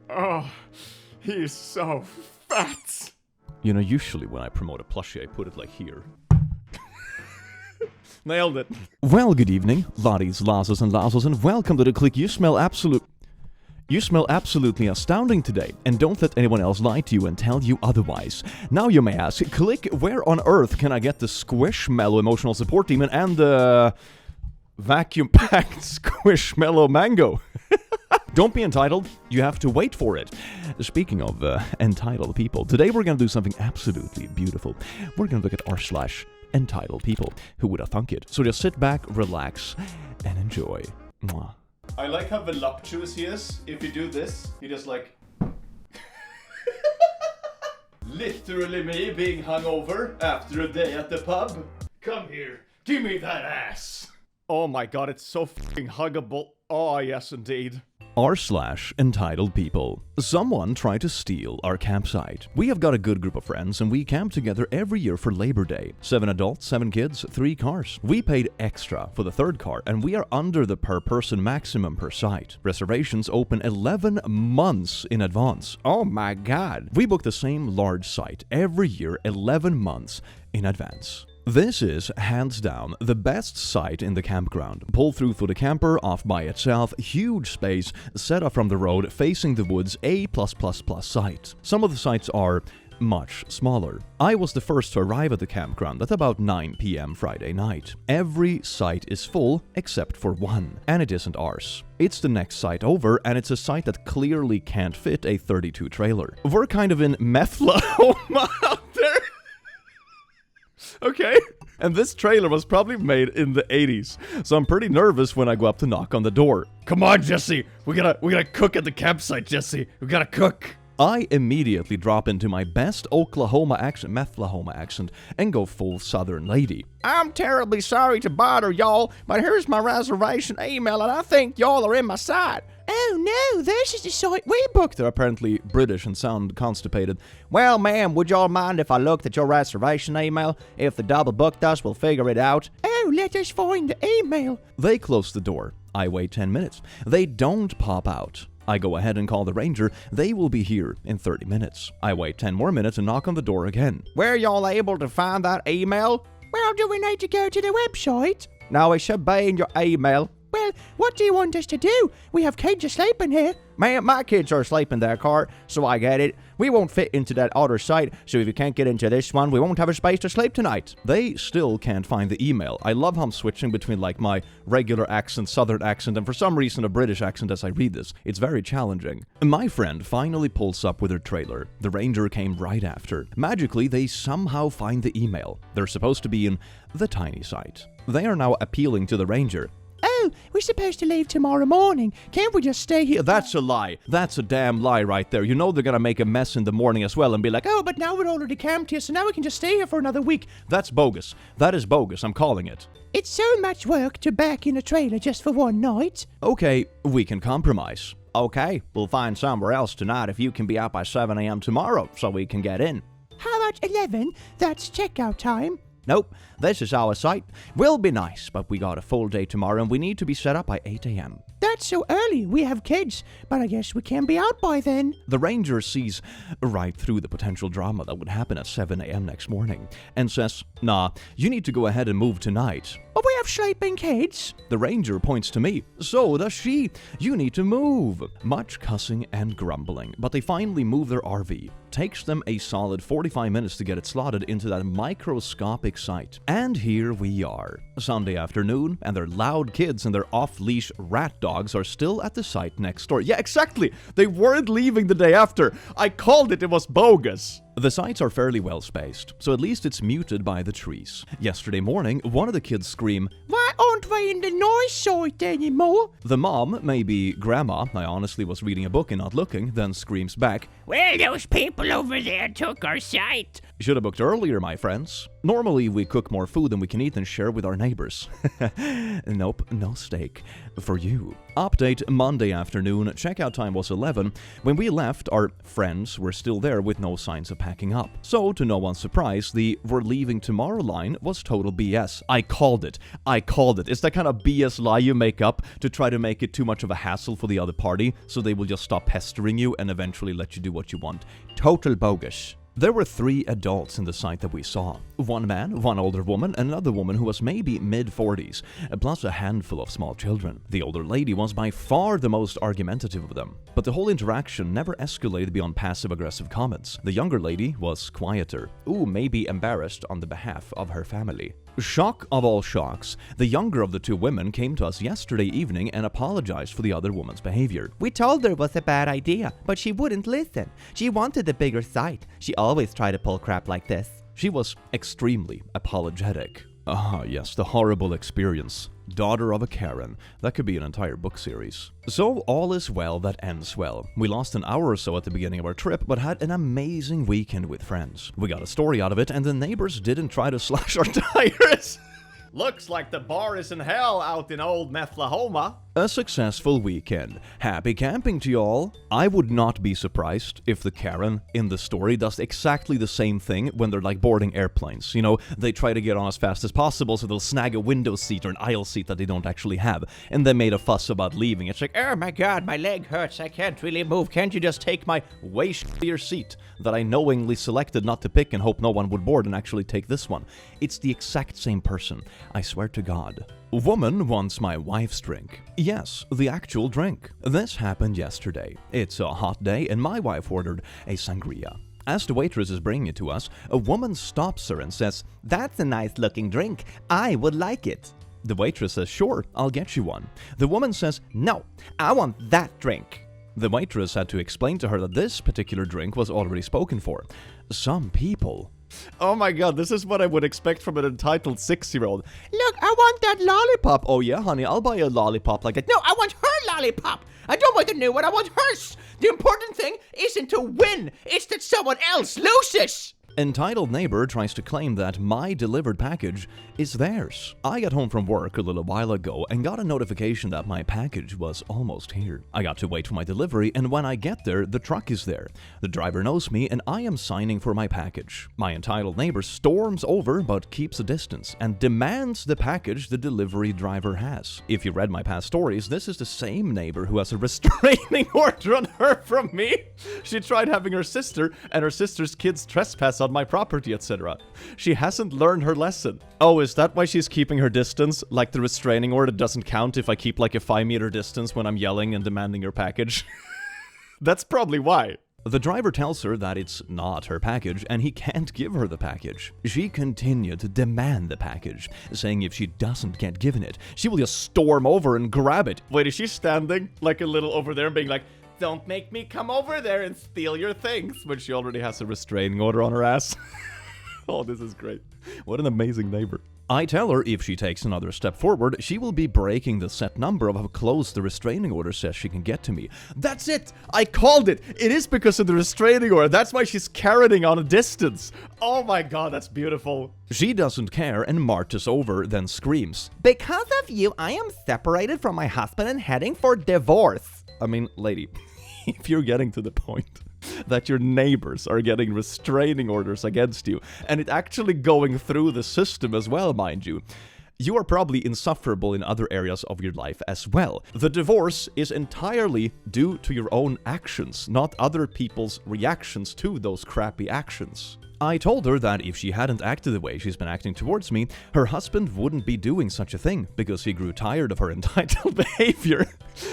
Oh, he's so fat. You know, usually when I promote a plushie, I put it like here. Nailed it. Well, good evening, laddies, lasses, and lassos, and welcome to the click. You smell absolutely astounding today, and don't let anyone else lie to you and tell you otherwise. Now you may ask, click, where on earth can I get the Squishmallow emotional support demon and the vacuum-packed Squishmallow mango? Don't be entitled, you have to wait for it. Speaking of entitled people, today we're gonna do something absolutely beautiful. We're gonna look at r/entitled people. Who would have thunk it? So just sit back, relax, and enjoy. Mwah. I like how voluptuous he is. If you do this, he just like... Literally me being hungover after a day at the pub. Come here, give me that ass. Oh my god, it's so fucking huggable. Oh yes, indeed. r/entitled people. Someone tried to steal our campsite. We have got a good group of friends and we camp together every year for Labor Day. 7 adults, 7 kids, 3 cars. We paid extra for the 3rd car and we are under the per person maximum per site. Reservations open 11 months in advance. Oh my god. We book the same large site every year 11 months in advance. This is, hands down, the best site in the campground. Pull through for the camper, off by itself, huge space, set up from the road, facing the woods, A+++ site. Some of the sites are much smaller. I was the first to arrive at the campground at about 9 p.m. Friday night. Every site is full except for one, and it isn't ours. It's the next site over, and it's a site that clearly can't fit a 32 trailer. We're kind of in Methlahoma out there. Okay. And this trailer was probably made in the 80s, so I'm pretty nervous when I go up to knock on the door. Come on, Jesse. We gotta cook at the campsite, Jesse. We gotta cook. I immediately drop into my best Methlahoma accent, and go full Southern lady. I'm terribly sorry to bother y'all, but here's my reservation email, and I think y'all are in my site. Oh no, this is the site we booked. They're apparently British and sound constipated. Well, ma'am, would y'all mind if I looked at your reservation email? If the double booked us, we'll figure it out. Oh, let us find the email. They close the door. I wait 10 minutes. They don't pop out. I go ahead and call the ranger. They will be here in 30 minutes. I wait 10 more minutes and knock on the door again. Were y'all able to find that email? Well, do we need to go to the website? No, it should be in your email. Well, what do you want us to do? We have kids asleep in here. Man, my kids are asleep in their car, so I get it. We won't fit into that other site, so if you can't get into this one, we won't have a space to sleep tonight. They still can't find the email. I love how I'm switching between like my regular accent, Southern accent, and for some reason a British accent as I read this. It's very challenging. My friend finally pulls up with her trailer. The ranger came right after. Magically, they somehow find the email. They're supposed to be in the tiny site. They are now appealing to the ranger. Oh, we're supposed to leave tomorrow morning. Can't we just stay here? That's a lie. That's a damn lie right there. You know they're gonna make a mess in the morning as well and be like, oh, but now we're already camped here, so now we can just stay here for another week. That's bogus. That is bogus. I'm calling it. It's so much work to back in a trailer just for one night. Okay, we can compromise. Okay, we'll find somewhere else tonight if you can be out by 7 a.m. tomorrow so we can get in. How about 11? That's checkout time. Nope, this is our site. Will be nice, but we got a full day tomorrow and we need to be set up by 8 a.m. That's so early. We have kids, but I guess we can be out by then. The ranger sees right through the potential drama that would happen at 7 a.m. next morning and says, nah, you need to go ahead and move tonight. But we have sleeping kids. The ranger points to me. So does she. You need to move. Much cussing and grumbling, but they finally move their RV. Takes them a solid 45 minutes to get it slotted into that microscopic site. And here we are. Sunday afternoon, and their loud kids and their off-leash rat dogs are still at the site next door. Yeah, exactly. They weren't leaving the day after. I called it was bogus. The sites are fairly well spaced, so at least it's muted by the trees. Yesterday morning, one of the kids screamed, "Why aren't we in the noise site anymore?" The mom, maybe grandma, I honestly was reading a book and not looking, then screams back, "Well, those people over there took our site." Should have booked earlier, my friends. Normally, we cook more food than we can eat and share with our neighbors. Nope, no steak. For you. Update Monday afternoon, checkout time was 11. When we left, our friends were still there with no signs of packing up. So, to no one's surprise, the "we're leaving tomorrow" line was total BS. I called it. called it. It's that kind of BS lie you make up to try to make it too much of a hassle for the other party, so they will just stop pestering you and eventually let you do what you want. Total bogus. There were 3 adults in the site that we saw. 1 man, 1 older woman, and another woman who was maybe mid-40s, plus a handful of small children. The older lady was by far the most argumentative of them, but the whole interaction never escalated beyond passive-aggressive comments. The younger lady was quieter, maybe embarrassed on the behalf of her family. Shock of all shocks, the younger of the 2 women came to us yesterday evening and apologized for the other woman's behavior. We told her it was a bad idea, but she wouldn't listen. She wanted a bigger site. She always tried to pull crap like this. She was extremely apologetic. Ah, yes, the horrible experience. Daughter of a Karen. That could be an entire book series. So, all is well that ends well. We lost an hour or so at the beginning of our trip, but had an amazing weekend with friends. We got a story out of it, and the neighbors didn't try to slash our tires. Looks like the bar is in hell out in old Methlahoma. A successful weekend. Happy camping to y'all. I would not be surprised if the Karen in the story does exactly the same thing when they're like boarding airplanes. You know, they try to get on as fast as possible, so they'll snag a window seat or an aisle seat that they don't actually have, and they made a fuss about leaving. It's like, oh my god, my leg hurts, I can't really move. Can't you just take my way shittier seat that I knowingly selected not to pick and hope no one would board and actually take this one? It's the exact same person. I swear to God. Woman wants my wife's drink. Yes, the actual drink. This happened yesterday. It's a hot day and my wife ordered a sangria. As the waitress is bringing it to us, a woman stops her and says, "That's a nice looking drink. I would like it." The waitress says, "Sure, I'll get you one." The woman says, "No, I want that drink." The waitress had to explain to her that this particular drink was already spoken for. Some people... Oh my god, this is what I would expect from an entitled 6-year-old. Look, I want that lollipop. Oh yeah, honey, I'll buy a lollipop like that. No, I want her lollipop. I don't want the new one, I want hers. The important thing isn't to win, it's that someone else loses. Entitled neighbor tries to claim that my delivered package is theirs. I got home from work a little while ago and got a notification that my package was almost here. I got to wait for my delivery, and when I get there, the truck is there. The driver knows me and I am signing for my package. My entitled neighbor storms over but keeps a distance and demands the package the delivery driver has. If you read my past stories, this is the same neighbor who has a restraining order on her from me. She tried having her sister and her sister's kids trespass on my property, etc. She hasn't learned her lesson. Oh, is that why she's keeping her distance? Like the restraining order doesn't count if I keep like a 5-meter distance when I'm yelling and demanding her package? That's probably why. The driver tells her that it's not her package and he can't give her the package. She continued to demand the package, saying if she doesn't get given it, she will just storm over and grab it. Wait, is she standing like a little over there and being like, "Don't make me come over there and steal your things," when she already has a restraining order on her ass? Oh, this is great. What an amazing neighbor. I tell her if she takes another step forward, she will be breaking the set number of how close the restraining order says she can get to me. That's it! I called it! It is because of the restraining order. That's why she's Karening on a distance. Oh my god, that's beautiful. She doesn't care and marches over, then screams, "Because of you, I am separated from my husband and heading for divorce." I mean, lady, if you're getting to the point that your neighbors are getting restraining orders against you, and it actually going through the system as well, mind you, you are probably insufferable in other areas of your life as well. The divorce is entirely due to your own actions, not other people's reactions to those crappy actions. I told her that if she hadn't acted the way she's been acting towards me, her husband wouldn't be doing such a thing because he grew tired of her entitled behavior.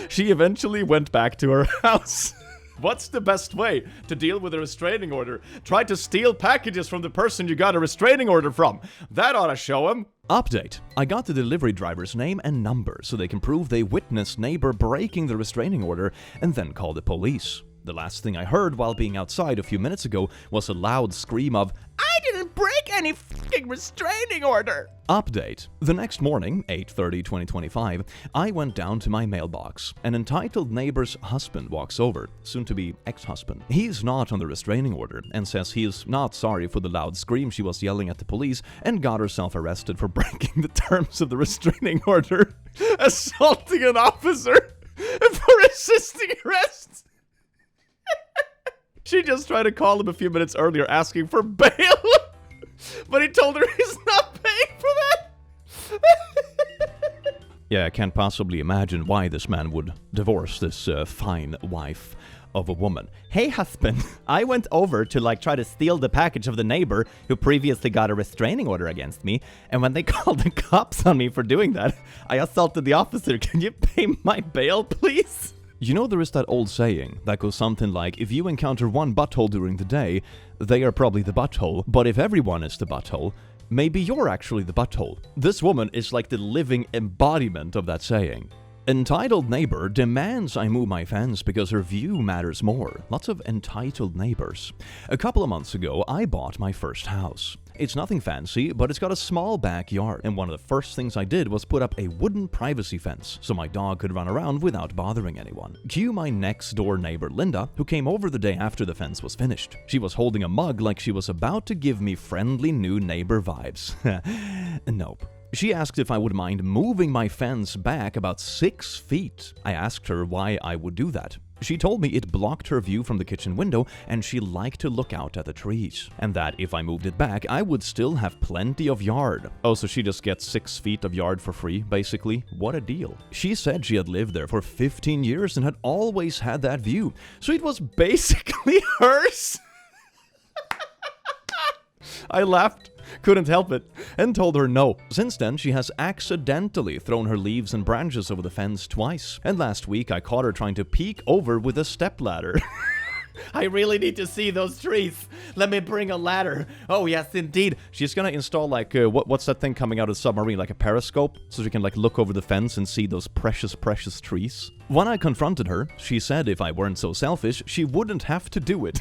She eventually went back to her house. What's the best way to deal with a restraining order? Try to steal packages from the person you got a restraining order from. That ought to show him. Update. I got the delivery driver's name and number so they can prove they witnessed neighbor breaking the restraining order and then call the police. The last thing I heard while being outside a few minutes ago was a loud scream of, "I didn't break any f***ing restraining order!" Update. The next morning, 8/30/2025, I went down to my mailbox. An entitled neighbor's husband walks over, soon to be ex-husband. He's not on the restraining order and says he is not sorry for the loud scream she was yelling at the police and got herself arrested for breaking the terms of the restraining order, assaulting an officer, and for resisting arrest. She just tried to call him a few minutes earlier asking for bail, but he told her he's not paying for that. Yeah, I can't possibly imagine why this man would divorce this fine wife of a woman. Hey husband, I went over to try to steal the package of the neighbor who previously got a restraining order against me, and when they called the cops on me for doing that, I assaulted the officer. Can you pay my bail, please? You know, there is that old saying that goes something like, if you encounter one butthole during the day, they are probably the butthole, but if everyone is the butthole, maybe you're actually the butthole. This woman is like the living embodiment of that saying. Entitled neighbor demands I move my fence because her view matters more. Lots of entitled neighbors. A couple of months ago, I bought my first house. It's nothing fancy, but it's got a small backyard, and one of the first things I did was put up a wooden privacy fence so my dog could run around without bothering anyone. Cue my next door neighbor Linda, who came over the day after the fence was finished. She was holding a mug like she was about to give me friendly new neighbor vibes. Nope. She asked if I would mind moving my fence back about 6 feet. I asked her why I would do that. She told me it blocked her view from the kitchen window and she liked to look out at the trees. And that if I moved it back, I would still have plenty of yard. Oh, so she just gets 6 feet of yard for free, basically? What a deal. She said she had lived there for 15 years and had always had that view. So it was basically hers. I laughed. Couldn't help it, and told her no. Since then, she has accidentally thrown her leaves and branches over the fence twice. And last week, I caught her trying to peek over with a stepladder. I really need to see those trees. Let me bring a ladder. Oh, yes, indeed. She's gonna install, what's that thing coming out of the submarine? Like a periscope? So she can, look over the fence and see those precious, precious trees? When I confronted her, she said if I weren't so selfish, she wouldn't have to do it.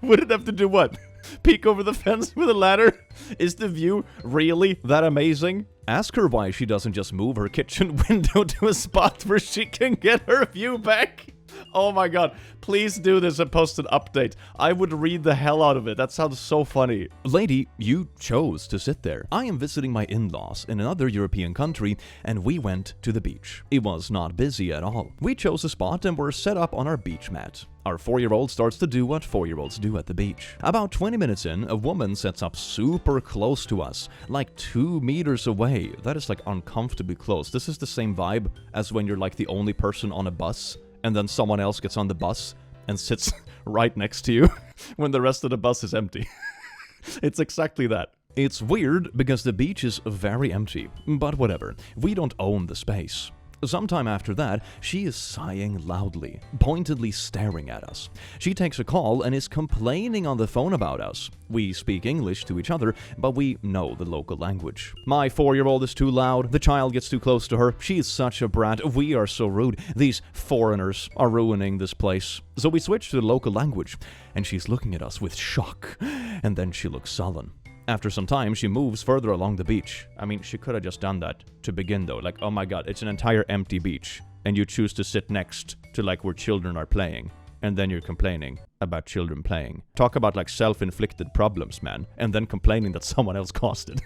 Wouldn't have to do what? Peek over the fence with a ladder? Is the view really that amazing? Ask her why she doesn't just move her kitchen window to a spot where she can get her view back. Oh my god, please do this and post an update. I would read the hell out of it. That sounds so funny. Lady, you chose to sit there. I am visiting my in-laws in another European country, and we went to the beach. It was not busy at all. We chose a spot and were set up on our beach mat. Our 4-year-old starts to do what 4-year-olds do at the beach. About 20 minutes in, a woman sets up super close to us, like 2 meters away. That is uncomfortably close. This is the same vibe as when you're the only person on a bus, and then someone else gets on the bus and sits right next to you when the rest of the bus is empty. It's exactly that. It's weird because the beach is very empty, but whatever. We don't own the space. Sometime after that, she is sighing loudly, pointedly staring at us. She takes a call and is complaining on the phone about us. We speak English to each other, but we know the local language. My 4-year-old is too loud, the child gets too close to her, she is such a brat, we are so rude, these foreigners are ruining this place. So we switch to the local language, and she's looking at us with shock, and then she looks sullen. After some time, she moves further along the beach. I mean, she could have just done that to begin though. Oh my god, it's an entire empty beach. And you choose to sit next to where children are playing. And then you're complaining about children playing. Talk about self-inflicted problems, man. And then complaining that someone else caused it.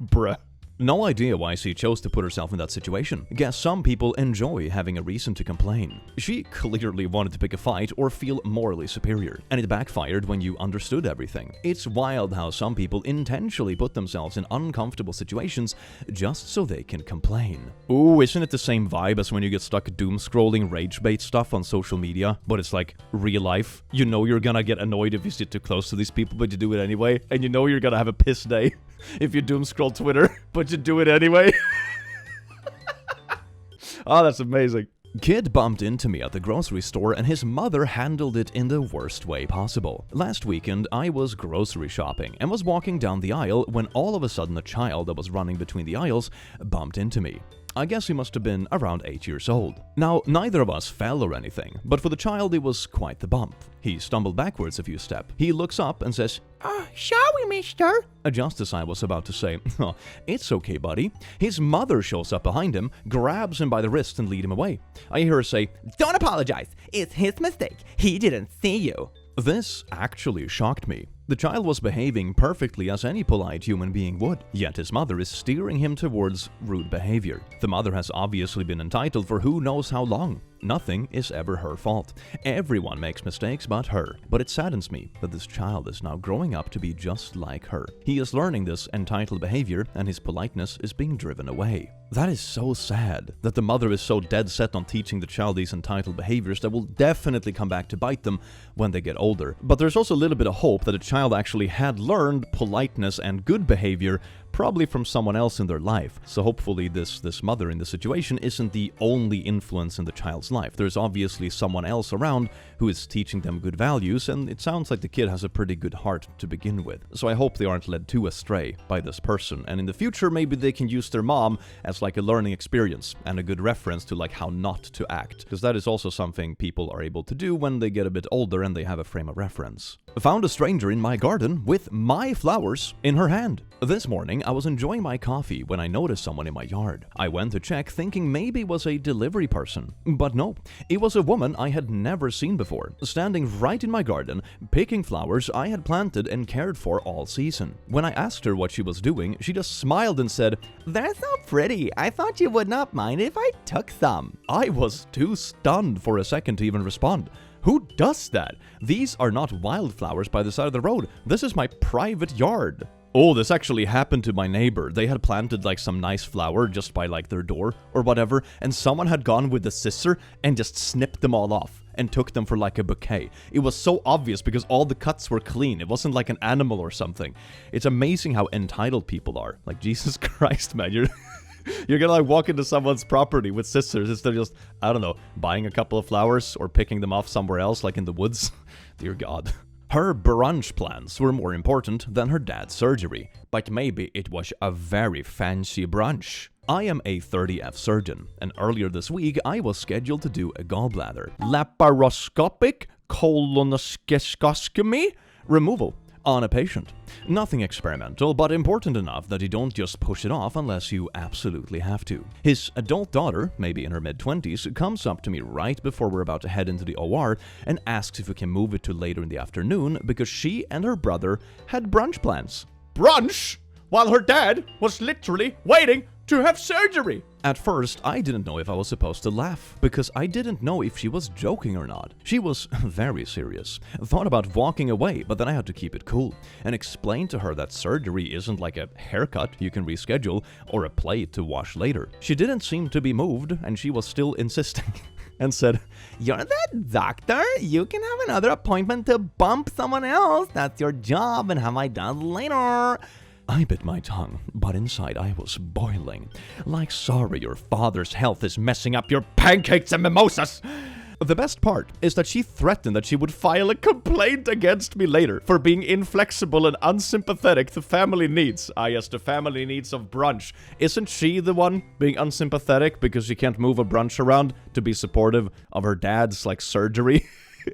Bruh. No idea why she chose to put herself in that situation. Guess some people enjoy having a reason to complain. She clearly wanted to pick a fight or feel morally superior, and it backfired when you understood everything. It's wild how some people intentionally put themselves in uncomfortable situations just so they can complain. Ooh, isn't it the same vibe as when you get stuck doom-scrolling rage-bait stuff on social media, but it's real life? You know you're gonna get annoyed if you sit too close to these people, but you do it anyway, and you know you're gonna have a piss day if you doom-scroll Twitter, but you do it anyway. Oh, that's amazing. Kid bumped into me at the grocery store and his mother handled it in the worst way possible. Last weekend, I was grocery shopping and was walking down the aisle when all of a sudden a child that was running between the aisles bumped into me. I guess he must have been around 8 years old. Now, neither of us fell or anything, but for the child it was quite the bump. He stumbled backwards a few steps. He looks up and says, Sorry, mister. Just as I was about to say, oh, it's okay, buddy. His mother shows up behind him, grabs him by the wrist and lead him away. I hear her say, Don't apologize. It's his mistake. He didn't see you. This actually shocked me. The child was behaving perfectly as any polite human being would, yet his mother is steering him towards rude behavior. The mother has obviously been entitled for who knows how long. Nothing is ever her fault. Everyone makes mistakes but her. But it saddens me that this child is now growing up to be just like her. He is learning this entitled behavior and his politeness is being driven away. That is so sad, that the mother is so dead set on teaching the child these entitled behaviors that will definitely come back to bite them when they get older. But there's also a little bit of hope that a child actually had learned politeness and good behavior probably from someone else in their life. So hopefully this mother in this situation isn't the only influence in the child's life. There's obviously someone else around who is teaching them good values, and it sounds like the kid has a pretty good heart to begin with. So I hope they aren't led too astray by this person, and in the future maybe they can use their mom as like a learning experience and a good reference to like how not to act, because that is also something people are able to do when they get a bit older and they have a frame of reference. Found a stranger in my garden with my flowers in her hand. This morning, I was enjoying my coffee when I noticed someone in my yard. I went to check thinking maybe it was a delivery person. But no, it was a woman I had never seen before, standing right in my garden, picking flowers I had planted and cared for all season. When I asked her what she was doing, she just smiled and said, They're so pretty. I thought you would not mind if I took some. I was too stunned for a second to even respond. Who does that? These are not wildflowers by the side of the road. This is my private yard. Oh, this actually happened to my neighbor. They had planted like some nice flower just by like their door or whatever, and someone had gone with a scissor and just snipped them all off and took them for like a bouquet. It was so obvious because all the cuts were clean. It wasn't like an animal or something. It's amazing how entitled people are. Like, Jesus Christ, man, you're gonna like walk into someone's property with scissors instead of just, I don't know, buying a couple of flowers or picking them off somewhere else like in the woods. Dear God. Her brunch plans were more important than her dad's surgery, but maybe it was a very fancy brunch. I am a 30F surgeon, and earlier this week I was scheduled to do a gallbladder laparoscopic colonoscopy removal on a patient. Nothing experimental, but important enough that you don't just push it off unless you absolutely have to. His adult daughter, maybe in her mid-20s, comes up to me right before we're about to head into the OR and asks if we can move it to later in the afternoon because she and her brother had brunch plans. Brunch? While her dad was literally waiting to have surgery. At first, I didn't know if I was supposed to laugh, because I didn't know if she was joking or not. She was very serious. Thought about walking away, but then I had to keep it cool, and explain to her that surgery isn't like a haircut you can reschedule, or a plate to wash later. She didn't seem to be moved, and she was still insisting, and said, You're the doctor? You can have another appointment to bump someone else. That's your job, and have I done later. I bit my tongue, but inside I was boiling. Like, sorry, your father's health is messing up your pancakes and mimosas. The best part is that she threatened that she would file a complaint against me later for being inflexible and unsympathetic to family needs. Ah, yes, the family needs of brunch. Isn't she the one being unsympathetic because she can't move a brunch around to be supportive of her dad's, like, surgery?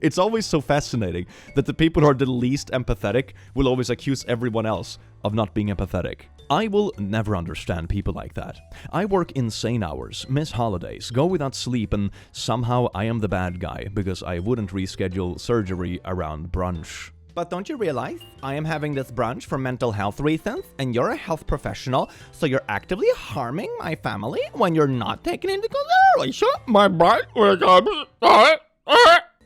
It's always so fascinating that the people who are the least empathetic will always accuse everyone else of not being empathetic. I will never understand people like that. I work insane hours, miss holidays, go without sleep, and somehow I am the bad guy because I wouldn't reschedule surgery around brunch. But don't you realize I am having this brunch for mental health reasons, and you're a health professional, so you're actively harming my family when you're not taking into consideration my bike.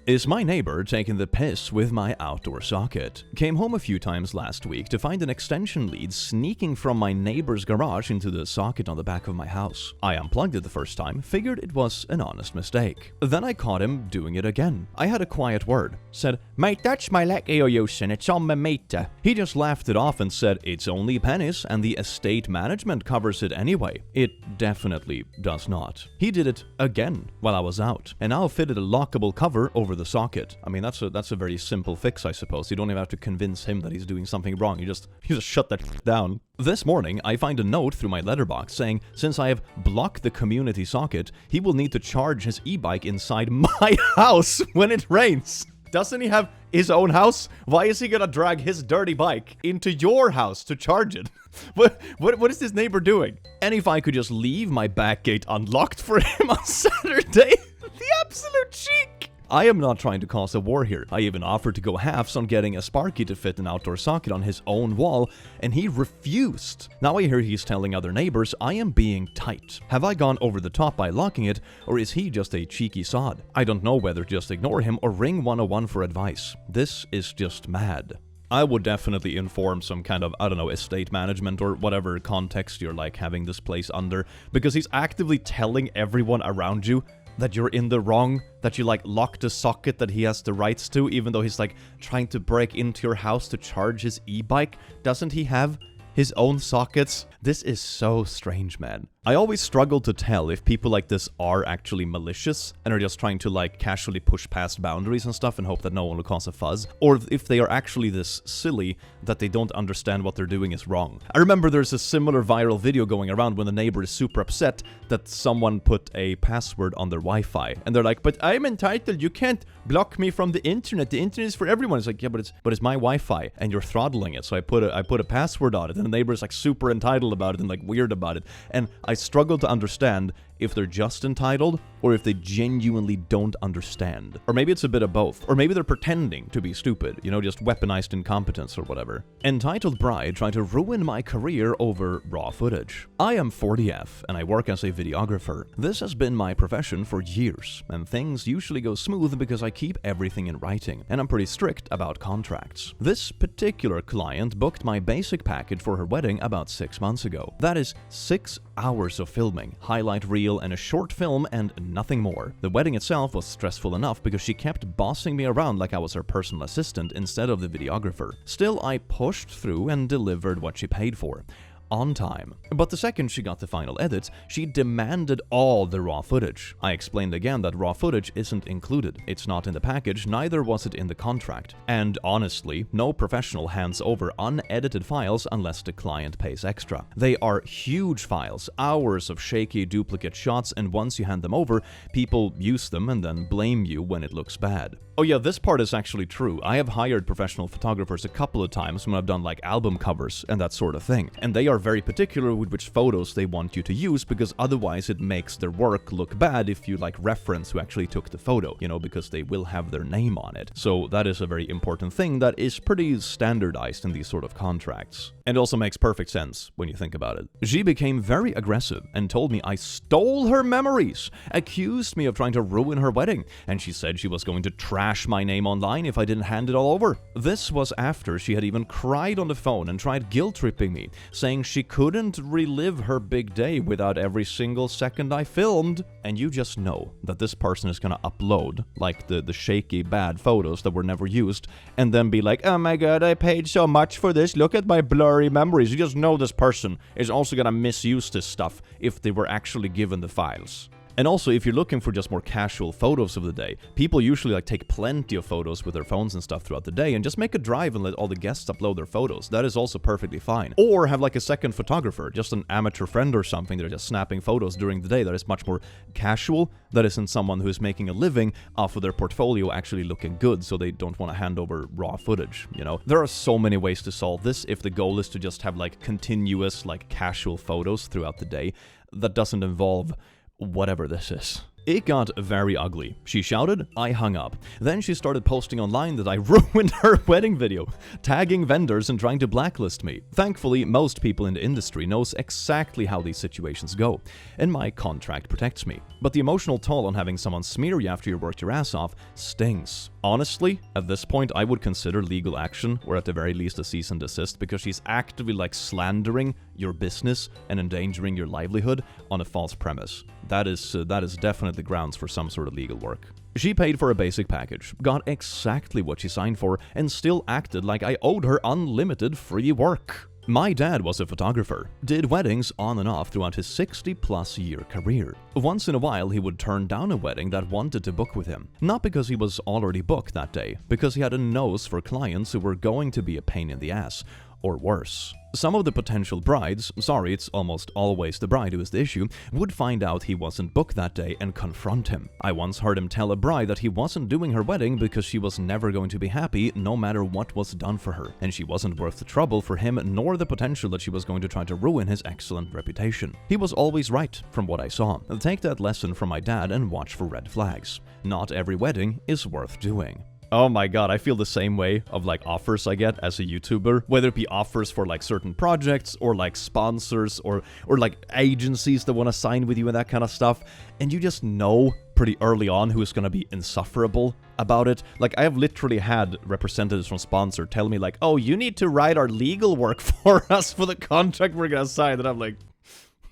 Is my neighbor taking the piss with my outdoor socket? Came home a few times last week to find an extension lead sneaking from my neighbor's garage into the socket on the back of my house. I unplugged it the first time, figured it was an honest mistake. Then I caught him doing it again. I had a quiet word, said, Mate, that's my leg you're using, it's on my meter. He just laughed it off and said, it's only pennies and the estate management covers it anyway. It definitely does not. He did it again while I was out, and now fitted a lockable cover over the socket. I mean, that's a very simple fix, I suppose. You don't even have to convince him that he's doing something wrong. You just shut that down. This morning, I find a note through my letterbox saying, since I have blocked the community socket, he will need to charge his e-bike inside my house when it rains. Doesn't he have his own house? Why is he gonna drag his dirty bike into your house to charge it? What is this neighbor doing? And if I could just leave my back gate unlocked for him on Saturday? The absolute cheek! I am not trying to cause a war here. I even offered to go halves on getting a Sparky to fit an outdoor socket on his own wall, and he refused. Now I hear he's telling other neighbors I am being tight. Have I gone over the top by locking it, or is he just a cheeky sod? I don't know whether to just ignore him or ring 101 for advice. This is just mad. I would definitely inform some kind of, I don't know, estate management or whatever context you're like having this place under, because he's actively telling everyone around you that you're in the wrong, that you like locked a socket that he has the rights to, even though he's like trying to break into your house to charge his e-bike. Doesn't he have his own sockets? This is so strange, man. I always struggle to tell if people like this are actually malicious and are just trying to like casually push past boundaries and stuff and hope that no one will cause a fuzz, or if they are actually this silly that they don't understand what they're doing is wrong. I remember there's a similar viral video going around when the neighbor is super upset that someone put a password on their Wi-Fi, and they're like, but I'm entitled, you can't block me from the internet is for everyone. It's like, yeah, but it's my Wi-Fi and you're throttling it, so I put a password on it, and the neighbor is like super entitled about it and like weird about it, and I struggle to understand if they're just entitled or if they genuinely don't understand. Or maybe it's a bit of both. Or maybe they're pretending to be stupid, you know, just weaponized incompetence or whatever. Entitled bride trying to ruin my career over raw footage. I am 40F and I work as a videographer. This has been my profession for years, and things usually go smooth because I keep everything in writing, and I'm pretty strict about contracts. This particular client booked my basic package for her wedding about 6 months ago. That is 6 hours of filming, highlight reel, and a short film, and nothing more. The wedding itself was stressful enough because she kept bossing me around like I was her personal assistant instead of the videographer. Still, I pushed through and delivered what she paid for. On time. But the second she got the final edits, she demanded all the raw footage. I explained again that raw footage isn't included. It's not in the package, neither was it in the contract. And honestly, no professional hands over unedited files unless the client pays extra. They are huge files, hours of shaky duplicate shots, and once you hand them over, people use them and then blame you when it looks bad. Oh yeah, this part is actually true. I have hired professional photographers a couple of times when I've done like album covers and that sort of thing. And they are very particular with which photos they want you to use, because otherwise it makes their work look bad if you like reference who actually took the photo, you know, because they will have their name on it. So that is a very important thing that is pretty standardized in these sort of contracts. And also makes perfect sense when you think about it. She became very aggressive and told me I stole her memories, accused me of trying to ruin her wedding, and she said she was going to trash my name online if I didn't hand it all over. This was after she had even cried on the phone and tried guilt-tripping me, saying she couldn't relive her big day without every single second I filmed. And you just know that this person is gonna upload like the shaky bad photos that were never used, and then be like, oh my god, I paid so much for this, look at my blurry memories. You just know this person is also gonna misuse this stuff if they were actually given the files. And also, if you're looking for just more casual photos of the day, people usually like take plenty of photos with their phones and stuff throughout the day and just make a drive and let all the guests upload their photos. That is also perfectly fine. Or have like a second photographer, just an amateur friend or something that are just snapping photos during the day that is much more casual, that isn't someone who is making a living off of their portfolio actually looking good, so they don't want to hand over raw footage, you know? There are so many ways to solve this if the goal is to just have like continuous, like casual photos throughout the day that doesn't involve whatever this is. It got very ugly. She shouted, I hung up. Then she started posting online that I ruined her wedding video, tagging vendors and trying to blacklist me. Thankfully, most people in the industry knows exactly how these situations go, and my contract protects me. But the emotional toll on having someone smear you after you worked your ass off stings. Honestly, at this point, I would consider legal action, or at the very least a cease and desist, because she's actively like slandering your business and endangering your livelihood on a false premise. That is definitely grounds for some sort of legal work. She paid for a basic package, got exactly what she signed for, and still acted like I owed her unlimited free work. My dad was a photographer, did weddings on and off throughout his 60-plus year career. Once in a while, he would turn down a wedding that wanted to book with him. Not because he was already booked that day, because he had a nose for clients who were going to be a pain in the ass, or worse. Some of the potential brides, sorry, it's almost always the bride who is the issue, would find out he wasn't booked that day and confront him. I once heard him tell a bride that he wasn't doing her wedding because she was never going to be happy no matter what was done for her, and she wasn't worth the trouble for him nor the potential that she was going to try to ruin his excellent reputation. He was always right, from what I saw. Take that lesson from my dad and watch for red flags. Not every wedding is worth doing. Oh my god, I feel the same way of like offers I get as a YouTuber, whether it be offers for like certain projects or like sponsors or like agencies that want to sign with you and that kind of stuff, and you just know pretty early on who is going to be insufferable about it. Like, I have literally had representatives from sponsor tell me like, oh, you need to write our legal work for us for the contract we're going to sign, and I'm like,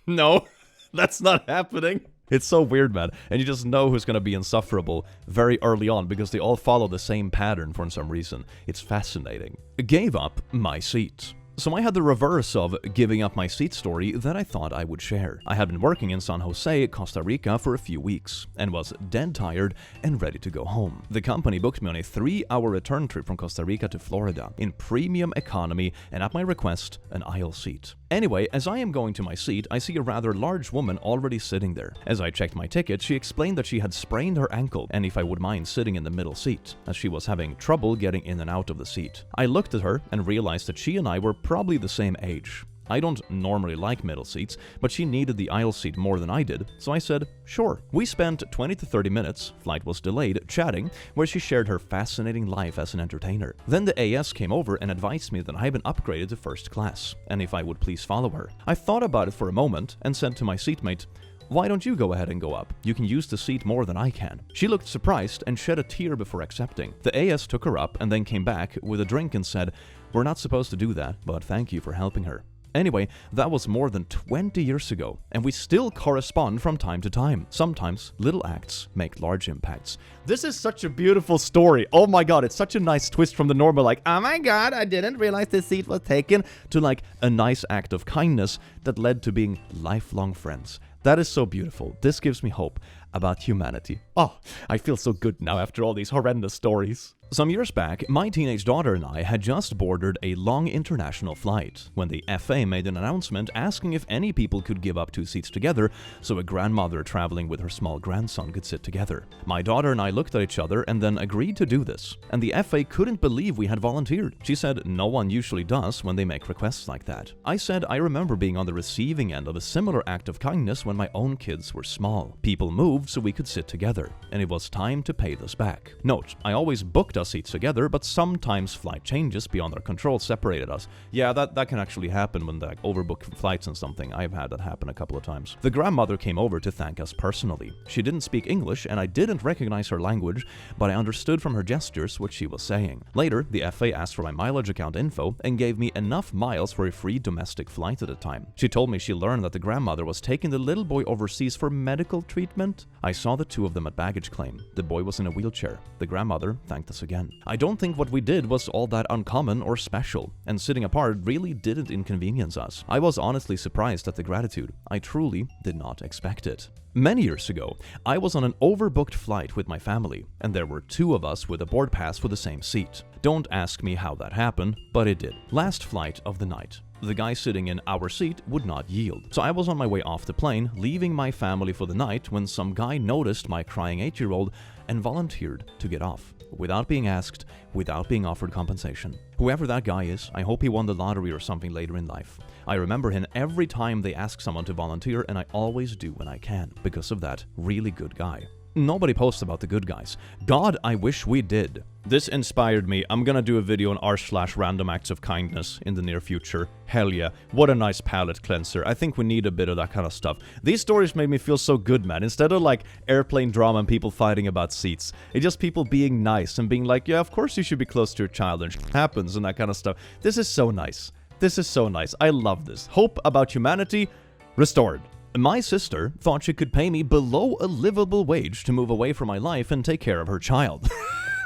no, that's not happening. It's so weird, man. And you just know who's going to be insufferable very early on because they all follow the same pattern for some reason. It's fascinating. Gave up my seat. So I had the reverse of giving up my seat story that I thought I would share. I had been working in San Jose, Costa Rica for a few weeks and was dead tired and ready to go home. The company booked me on a 3-hour return trip from Costa Rica to Florida in premium economy and at my request, an aisle seat. Anyway, as I am going to my seat, I see a rather large woman already sitting there. As I checked my ticket, she explained that she had sprained her ankle and if I would mind sitting in the middle seat, as she was having trouble getting in and out of the seat. I looked at her and realized that she and I were probably the same age. I don't normally like middle seats, but she needed the aisle seat more than I did, so I said, sure. We spent 20 to 30 minutes, flight was delayed, chatting, where she shared her fascinating life as an entertainer. Then the AS came over and advised me that I had been upgraded to first class, and if I would please follow her. I thought about it for a moment and said to my seatmate, why don't you go ahead and go up? You can use the seat more than I can. She looked surprised and shed a tear before accepting. The AS took her up and then came back with a drink and said, we're not supposed to do that, but thank you for helping her. Anyway, that was more than 20 years ago, and we still correspond from time to time. Sometimes, little acts make large impacts. This is such a beautiful story. Oh my god, it's such a nice twist from the normal, like, oh my god, I didn't realize this seat was taken, to like a nice act of kindness that led to being lifelong friends. That is so beautiful. This gives me hope about humanity. Oh, I feel so good now after all these horrendous stories. Some years back, my teenage daughter and I had just boarded a long international flight when the FA made an announcement asking if any people could give up 2 seats together so a grandmother traveling with her small grandson could sit together. My daughter and I looked at each other and then agreed to do this, and the FA couldn't believe we had volunteered. She said no one usually does when they make requests like that. I said I remember being on the receiving end of a similar act of kindness when my own kids were small. People moved so we could sit together, and it was time to pay this back. Note, I always booked us seats together, but sometimes flight changes beyond our control separated us. Yeah, that can actually happen when they overbook flights and something. I've had that happen a couple of times. The grandmother came over to thank us personally. She didn't speak English, and I didn't recognize her language, but I understood from her gestures what she was saying. Later, the FA asked for my mileage account info and gave me enough miles for a free domestic flight at a time. She told me she learned that the grandmother was taking the little boy overseas for medical treatment. I saw the 2 of them at baggage claim. The boy was in a wheelchair. The grandmother thanked us again. I don't think what we did was all that uncommon or special, and sitting apart really didn't inconvenience us. I was honestly surprised at the gratitude. I truly did not expect it. Many years ago, I was on an overbooked flight with my family, and there were 2 of us with a board pass for the same seat. Don't ask me how that happened, but it did. Last flight of the night. The guy sitting in our seat would not yield. So I was on my way off the plane, leaving my family for the night, when some guy noticed my crying 8-year-old and volunteered to get off. Without being asked, without being offered compensation. Whoever that guy is, I hope he won the lottery or something later in life. I remember him every time they ask someone to volunteer, and I always do when I can, because of that really good guy. Nobody posts about the good guys. God, I wish we did. This inspired me. I'm gonna do a video on r/random acts of kindness in the near future. Hell yeah. What a nice palate cleanser. I think we need a bit of that kind of stuff. These stories made me feel so good, man. Instead of like airplane drama and people fighting about seats, it's just people being nice and being like, yeah, of course you should be close to your child and shit happens and that kind of stuff. This is so nice. This is so nice. I love this. Hope about humanity restored. My sister thought she could pay me below a livable wage to move away from my life and take care of her child.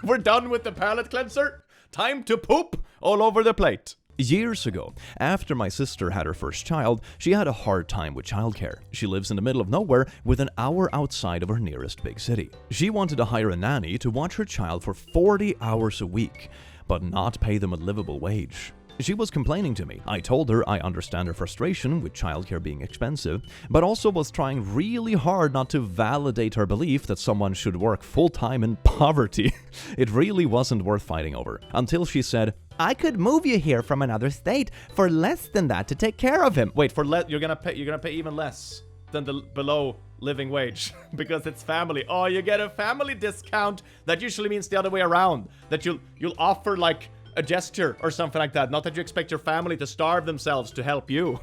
We're done with the palate cleanser. Time to poop all over the plate. Years ago, after my sister had her first child, she had a hard time with childcare. She lives in the middle of nowhere with an hour outside of her nearest big city. She wanted to hire a nanny to watch her child for 40 hours a week, but not pay them a livable wage. She was complaining to me. I told her I understand her frustration with childcare being expensive, but also was trying really hard not to validate her belief that someone should work full-time in poverty. It really wasn't worth fighting over. Until she said, I could move you here from another state for less than that to take care of him. Wait, you're gonna pay even less than the below living wage because it's family. Oh, you get a family discount. That usually means the other way around. That you'll offer like a gesture or something like that. Not that you expect your family to starve themselves to help you.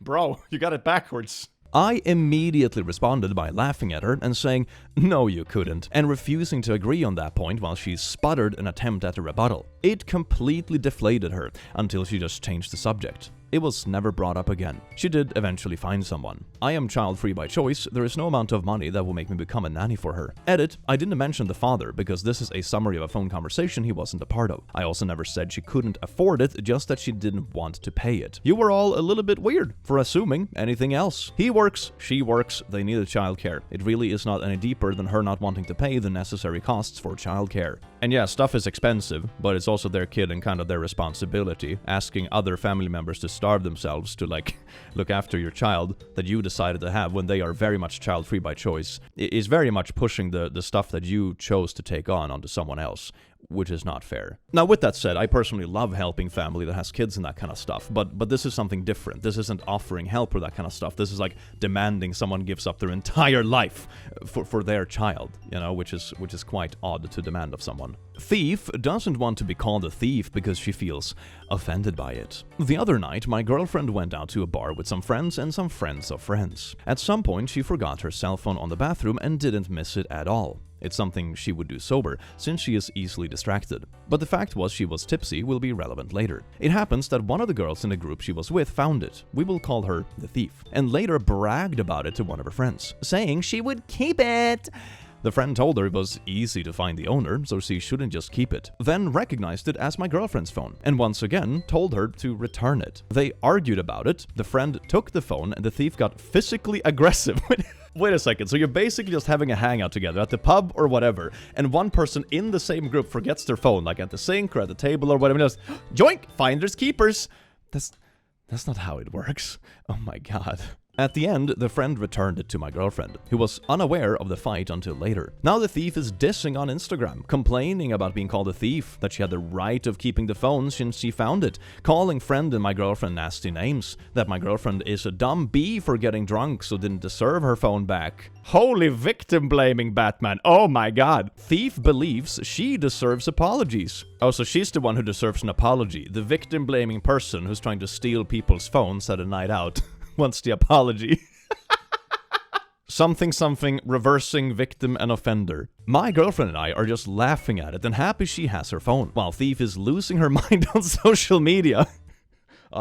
Bro, you got it backwards. I immediately responded by laughing at her and saying, no you couldn't, and refusing to agree on that point while she sputtered an attempt at a rebuttal. It completely deflated her until she just changed the subject. It was never brought up again. She did eventually find someone. I am child-free by choice. There is no amount of money that will make me become a nanny for her. Edit, I didn't mention the father because this is a summary of a phone conversation he wasn't a part of. I also never said she couldn't afford it, just that she didn't want to pay it. You were all a little bit weird for assuming anything else. He works, she works, they needed childcare. It really is not any deeper than her not wanting to pay the necessary costs for childcare. And yeah, stuff is expensive, but it's also their kid and kind of their responsibility. Asking other family members to starve themselves to like look after your child that you decided to have when they are very much child-free by choice is very much pushing the stuff that you chose to take on onto someone else, which is not fair. Now, with that said, I personally love helping family that has kids and that kind of stuff, but this is something different. This isn't offering help or that kind of stuff. This is like demanding someone gives up their entire life for their child, you know, which is quite odd to demand of someone. Thief doesn't want to be called a thief because she feels offended by it. The other night, my girlfriend went out to a bar with some friends and some friends of friends. At some point, she forgot her cell phone on the bathroom and didn't miss it at all. It's something she would do sober, since she is easily distracted. But the fact was she was tipsy will be relevant later. It happens that one of the girls in the group she was with found it, we will call her the thief, and later bragged about it to one of her friends, saying she would keep it. The friend told her it was easy to find the owner, so she shouldn't just keep it. Then recognized it as my girlfriend's phone, and once again told her to return it. They argued about it, the friend took the phone, and the thief got physically aggressive. Wait a second, so you're basically just having a hangout together at the pub or whatever, and one person in the same group forgets their phone, like at the sink or at the table or whatever, and just, joink, finders keepers. That's not how it works. Oh my god. At the end, the friend returned it to my girlfriend, who was unaware of the fight until later. Now the thief is dissing on Instagram, complaining about being called a thief, that she had the right of keeping the phone since she found it, calling friend and my girlfriend nasty names, that my girlfriend is a dumb bee for getting drunk so didn't deserve her phone back. Holy victim blaming, Batman. Oh my god. Thief believes she deserves apologies. Oh, so she's the one who deserves an apology. The victim blaming person who's trying to steal people's phones at a night out wants the apology. Something, reversing victim and offender. My girlfriend and I are just laughing at it and happy she has her phone, while Thief is losing her mind on social media.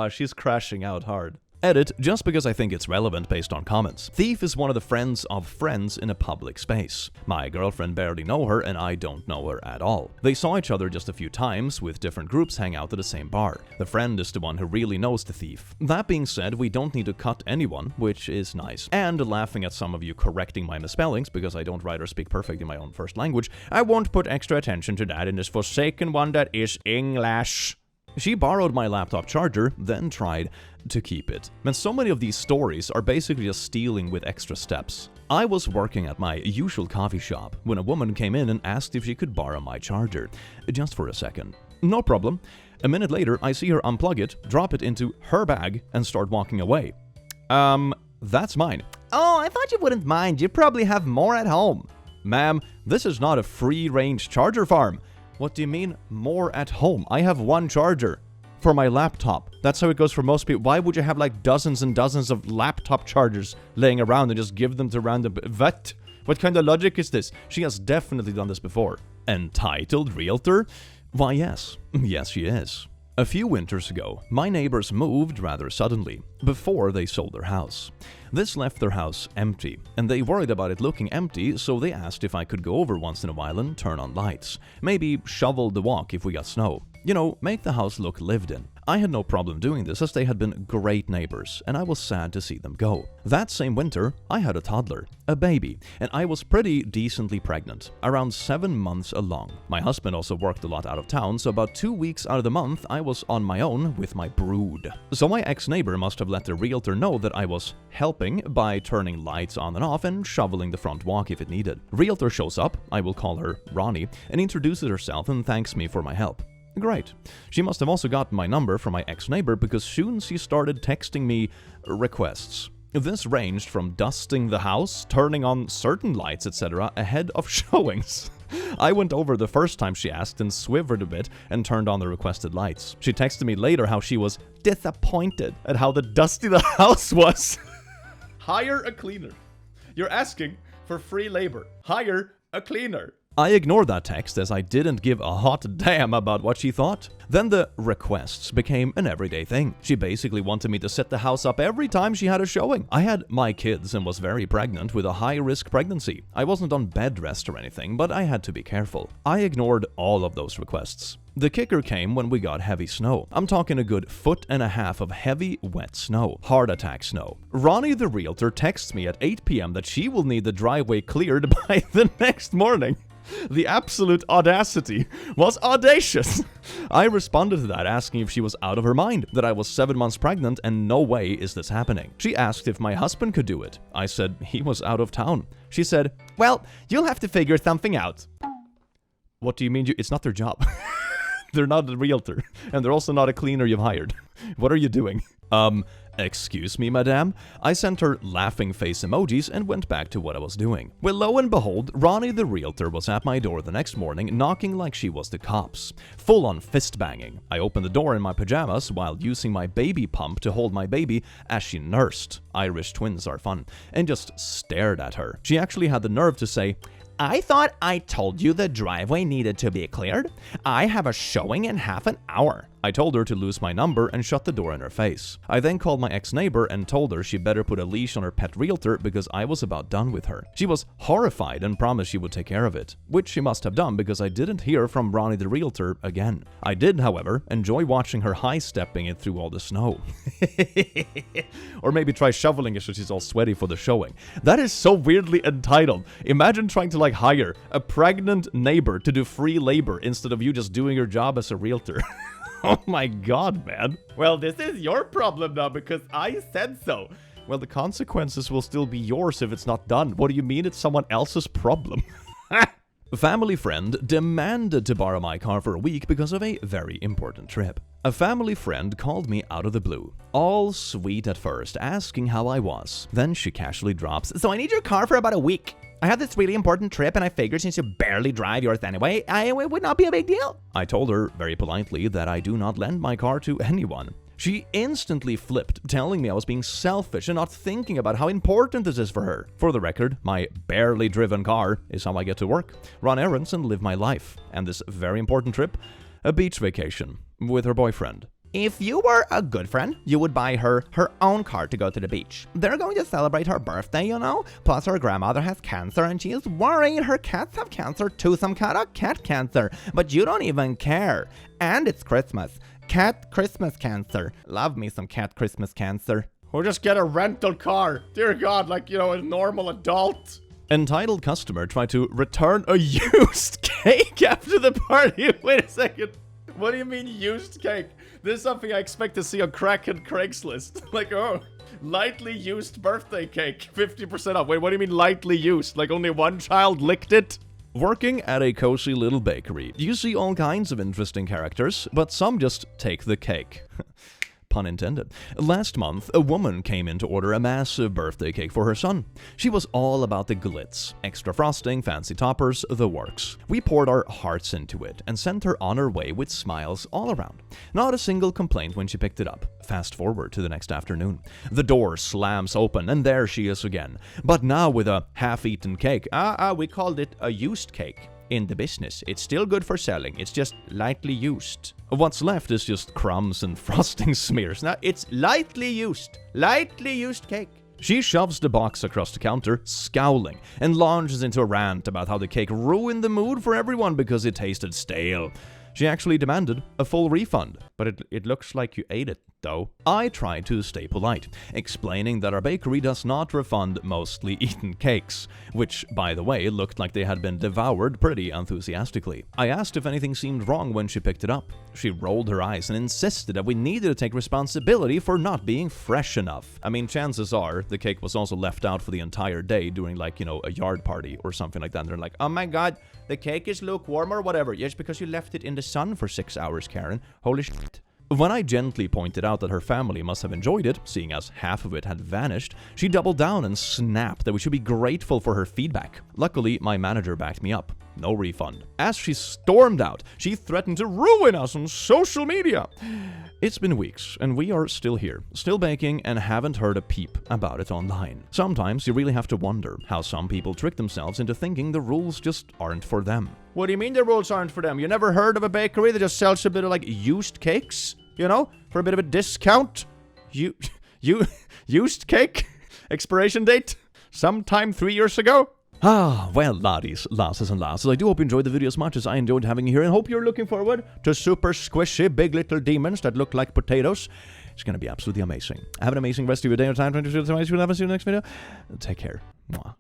She's crashing out hard. Edit, just because I think it's relevant based on comments. Thief is one of the friends of friends in a public space. My girlfriend barely know her and I don't know her at all. They saw each other just a few times, with different groups hang out at the same bar. The friend is the one who really knows the thief. That being said, we don't need to cut anyone, which is nice. And laughing at some of you correcting my misspellings, because I don't write or speak perfect in my own first language, I won't put extra attention to that in this forsaken one that is English. She borrowed my laptop charger, then tried to keep it. And so many of these stories are basically just stealing with extra steps. I was working at my usual coffee shop when a woman came in and asked if she could borrow my charger. Just for a second. No problem. A minute later, I see her unplug it, drop it into her bag, and start walking away. That's mine. Oh, I thought you wouldn't mind. You probably have more at home. Ma'am, this is not a free-range charger farm. What do you mean, more at home? I have one charger for my laptop. That's how it goes for most people. Why would you have like dozens and dozens of laptop chargers laying around and just give them to random... What kind of logic is this? She has definitely done this before. Entitled Realtor? Why, yes. Yes, she is. A few winters ago, my neighbors moved rather suddenly, before they sold their house. This left their house empty, and they worried about it looking empty, so they asked if I could go over once in a while and turn on lights. Maybe shovel the walk if we got snow. You know, make the house look lived in. I had no problem doing this as they had been great neighbors, and I was sad to see them go. That same winter, I had a toddler, a baby, and I was pretty decently pregnant, around 7 months along. My husband also worked a lot out of town, so about 2 weeks out of the month, I was on my own with my brood. So my ex-neighbor must have let the realtor know that I was helping by turning lights on and off and shoveling the front walk if it needed. Realtor shows up, I will call her Ronnie, and introduces herself and thanks me for my help. Great. She must have also gotten my number from my ex-neighbor because soon she started texting me requests. This ranged from dusting the house, turning on certain lights, etc. ahead of showings. I went over the first time she asked and swivered a bit and turned on the requested lights. She texted me later how she was disappointed at how dusty the house was. Hire a cleaner. You're asking for free labor. Hire a cleaner. I ignored that text as I didn't give a hot damn about what she thought. Then the requests became an everyday thing. She basically wanted me to set the house up every time she had a showing. I had my kids and was very pregnant with a high-risk pregnancy. I wasn't on bed rest or anything, but I had to be careful. I ignored all of those requests. The kicker came when we got heavy snow. I'm talking a good 1.5 feet of heavy, wet snow. Heart attack snow. Ronnie the realtor texts me at 8 p.m. that she will need the driveway cleared by the next morning. The absolute audacity was audacious. I responded to that asking if she was out of her mind, that I was 7 months pregnant and no way is this happening. She asked if my husband could do it. I said he was out of town. She said, well, you'll have to figure something out. What do you mean? It's not their job. They're not a realtor, and they're also not a cleaner you've hired. What are you doing? Excuse me, madame? I sent her laughing face emojis and went back to what I was doing. Well, lo and behold, Ronnie the realtor was at my door the next morning, knocking like she was the cops. Full on fist banging. I opened the door in my pajamas while using my baby pump to hold my baby as she nursed. Irish twins are fun. And just stared at her. She actually had the nerve to say, I thought I told you the driveway needed to be cleared. I have a showing in half an hour. I told her to lose my number and shut the door in her face. I then called my ex-neighbor and told her she better put a leash on her pet realtor because I was about done with her. She was horrified and promised she would take care of it, which she must have done because I didn't hear from Ronnie the realtor again. I did, however, enjoy watching her high-stepping it through all the snow. Or maybe try shoveling it so she's all sweaty for the showing. That is so weirdly entitled. Imagine trying to hire a pregnant neighbor to do free labor instead of you just doing your job as a realtor. Oh my god, man. Well, this is your problem now because I said so. Well, the consequences will still be yours if it's not done. What do you mean it's someone else's problem? A family friend demanded to borrow my car for a week because of a very important trip. A family friend called me out of the blue, all sweet at first, asking how I was. Then she casually drops, so I need your car for about a week. I have this really important trip and I figured since you barely drive yours anyway, it would not be a big deal. I told her very politely that I do not lend my car to anyone. She instantly flipped, telling me I was being selfish and not thinking about how important this is for her. For the record, my barely driven car is how I get to work, run errands and live my life. And this very important trip, a beach vacation with her boyfriend. If you were a good friend, you would buy her own car to go to the beach. They're going to celebrate her birthday, you know? Plus her grandmother has cancer and she is worried her cats have cancer too, some kind of cat cancer. But you don't even care. And it's Christmas. Cat Christmas cancer. Love me some cat Christmas cancer. Or just get a rental car. Dear God, a normal adult. Entitled customer tried to return a used cake after the party. Wait a second. What do you mean used cake? This is something I expect to see on Crackhead Craigslist. Lightly used birthday cake, 50% off. Wait, what do you mean lightly used? Only one child licked it? Working at a cozy little bakery, you see all kinds of interesting characters, but some just take the cake. Pun intended. Last month, a woman came in to order a massive birthday cake for her son. She was all about the glitz. Extra frosting, fancy toppers, the works. We poured our hearts into it and sent her on her way with smiles all around. Not a single complaint when she picked it up. Fast forward to the next afternoon. The door slams open and there she is again. But now with a half-eaten cake. We called it a used cake. In the business, it's still good for selling, it's just lightly used. What's left is just crumbs and frosting smears. Now, it's lightly used cake. She shoves the box across the counter, scowling, and launches into a rant about how the cake ruined the mood for everyone because it tasted stale. She actually demanded a full refund. But it looks like you ate it, though. I tried to stay polite, explaining that our bakery does not refund mostly eaten cakes, which, by the way, looked like they had been devoured pretty enthusiastically. I asked if anything seemed wrong when she picked it up. She rolled her eyes and insisted that we needed to take responsibility for not being fresh enough. I mean, chances are the cake was also left out for the entire day during, like, you know, a yard party or something like that. And they're like, oh my god, the cake is lukewarm or whatever. Yes, because you left it in the sun for 6 hours, Karen. Holy shit. When I gently pointed out that her family must have enjoyed it, seeing as half of it had vanished, she doubled down and snapped that we should be grateful for her feedback. Luckily, my manager backed me up. No refund. As she stormed out, she threatened to ruin us on social media. It's been weeks, and we are still here, still baking, and haven't heard a peep about it online. Sometimes you really have to wonder how some people trick themselves into thinking the rules just aren't for them. What do you mean the rules aren't for them? You never heard of a bakery that just sells a bit of like used cakes? You know? For a bit of a discount? Used cake? Expiration date? Sometime 3 years ago? Well, laddies, lasses and lasses, I do hope you enjoyed the video as much as I enjoyed having you here, and hope you're looking forward to super squishy big little demons that look like potatoes. It's gonna be absolutely amazing. Have an amazing rest of your day or time. 22 to 22. See you in the next video. Take care. Mwah.